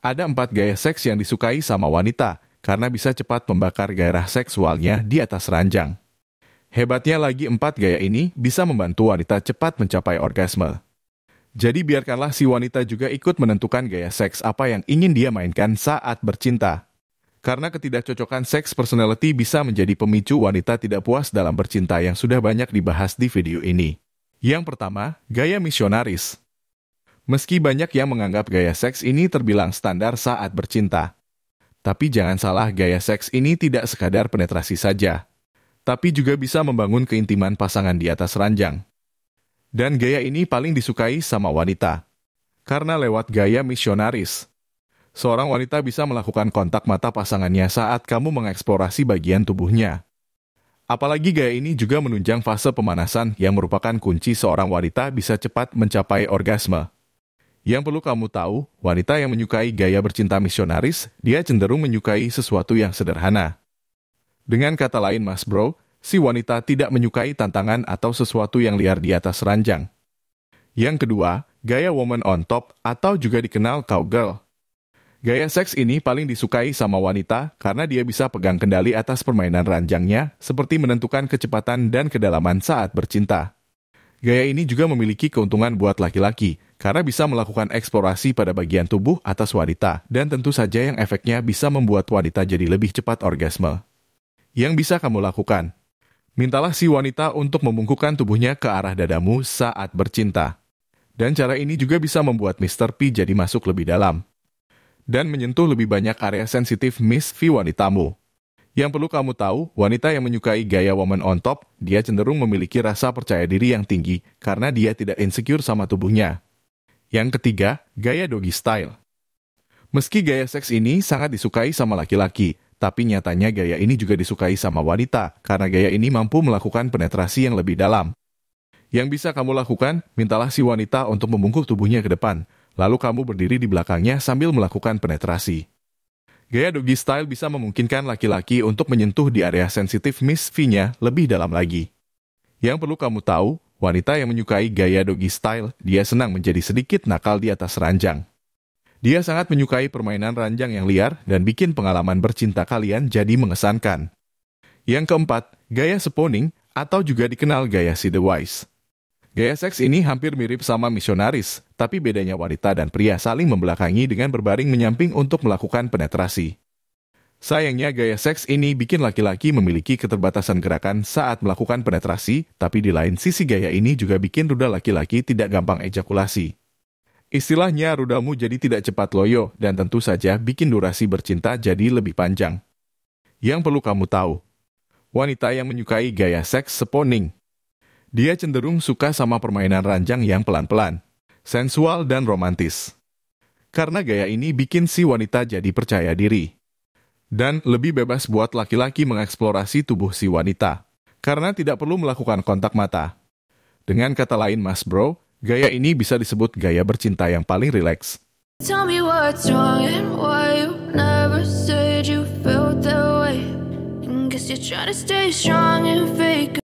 Ada 4 gaya seks yang disukai sama wanita, karena bisa cepat membakar gairah seksualnya di atas ranjang. Hebatnya lagi 4 gaya ini bisa membantu wanita cepat mencapai orgasme. Jadi biarkanlah si wanita juga ikut menentukan gaya seks apa yang ingin dia mainkan saat bercinta. Karena ketidakcocokan seks personality bisa menjadi pemicu wanita tidak puas dalam bercinta yang sudah banyak dibahas di video ini. Yang pertama, gaya misionaris. Meski banyak yang menganggap gaya seks ini terbilang standar saat bercinta. Tapi jangan salah, gaya seks ini tidak sekadar penetrasi saja. Tapi juga bisa membangun keintiman pasangan di atas ranjang. Dan gaya ini paling disukai sama wanita. Karena lewat gaya misionaris, seorang wanita bisa melakukan kontak mata pasangannya saat kamu mengeksplorasi bagian tubuhnya. Apalagi gaya ini juga menunjang fase pemanasan yang merupakan kunci seorang wanita bisa cepat mencapai orgasme. Yang perlu kamu tahu, wanita yang menyukai gaya bercinta misionaris, dia cenderung menyukai sesuatu yang sederhana. Dengan kata lain, Mas Bro, si wanita tidak menyukai tantangan atau sesuatu yang liar di atas ranjang. Yang kedua, gaya woman on top atau juga dikenal cowgirl. Gaya seks ini paling disukai sama wanita karena dia bisa pegang kendali atas permainan ranjangnya, seperti menentukan kecepatan dan kedalaman saat bercinta. Gaya ini juga memiliki keuntungan buat laki-laki, karena bisa melakukan eksplorasi pada bagian tubuh atas wanita, dan tentu saja yang efeknya bisa membuat wanita jadi lebih cepat orgasme. Yang bisa kamu lakukan, mintalah si wanita untuk membungkukkan tubuhnya ke arah dadamu saat bercinta. Dan cara ini juga bisa membuat Mr. P jadi masuk lebih dalam dan menyentuh lebih banyak area sensitif Miss V wanitamu. Yang perlu kamu tahu, wanita yang menyukai gaya woman on top, dia cenderung memiliki rasa percaya diri yang tinggi karena dia tidak insecure sama tubuhnya. Yang ketiga, gaya doggy style. Meski gaya seks ini sangat disukai sama laki-laki, tapi nyatanya gaya ini juga disukai sama wanita karena gaya ini mampu melakukan penetrasi yang lebih dalam. Yang bisa kamu lakukan, mintalah si wanita untuk membungkuk tubuhnya ke depan, lalu kamu berdiri di belakangnya sambil melakukan penetrasi. Gaya doggy style bisa memungkinkan laki-laki untuk menyentuh di area sensitif Miss V-nya lebih dalam lagi. Yang perlu kamu tahu, wanita yang menyukai gaya doggy style, dia senang menjadi sedikit nakal di atas ranjang. Dia sangat menyukai permainan ranjang yang liar dan bikin pengalaman bercinta kalian jadi mengesankan. Yang keempat, gaya spawning atau juga dikenal gaya see the wise. Gaya seks ini hampir mirip sama misionaris, tapi bedanya wanita dan pria saling membelakangi dengan berbaring menyamping untuk melakukan penetrasi. Sayangnya gaya seks ini bikin laki-laki memiliki keterbatasan gerakan saat melakukan penetrasi, tapi di lain sisi gaya ini juga bikin rudal laki-laki tidak gampang ejakulasi. Istilahnya rudalmu jadi tidak cepat loyo dan tentu saja bikin durasi bercinta jadi lebih panjang. Yang perlu kamu tahu, wanita yang menyukai gaya seks spawning, dia cenderung suka sama permainan ranjang yang pelan-pelan, sensual dan romantis. Karena gaya ini bikin si wanita jadi percaya diri. Dan lebih bebas buat laki-laki mengeksplorasi tubuh si wanita, karena tidak perlu melakukan kontak mata. Dengan kata lain, Mas Bro, gaya ini bisa disebut gaya bercinta yang paling rileks. Tell me what's wrong and why you never said you felt that way. And guess you're trying to stay strong and fake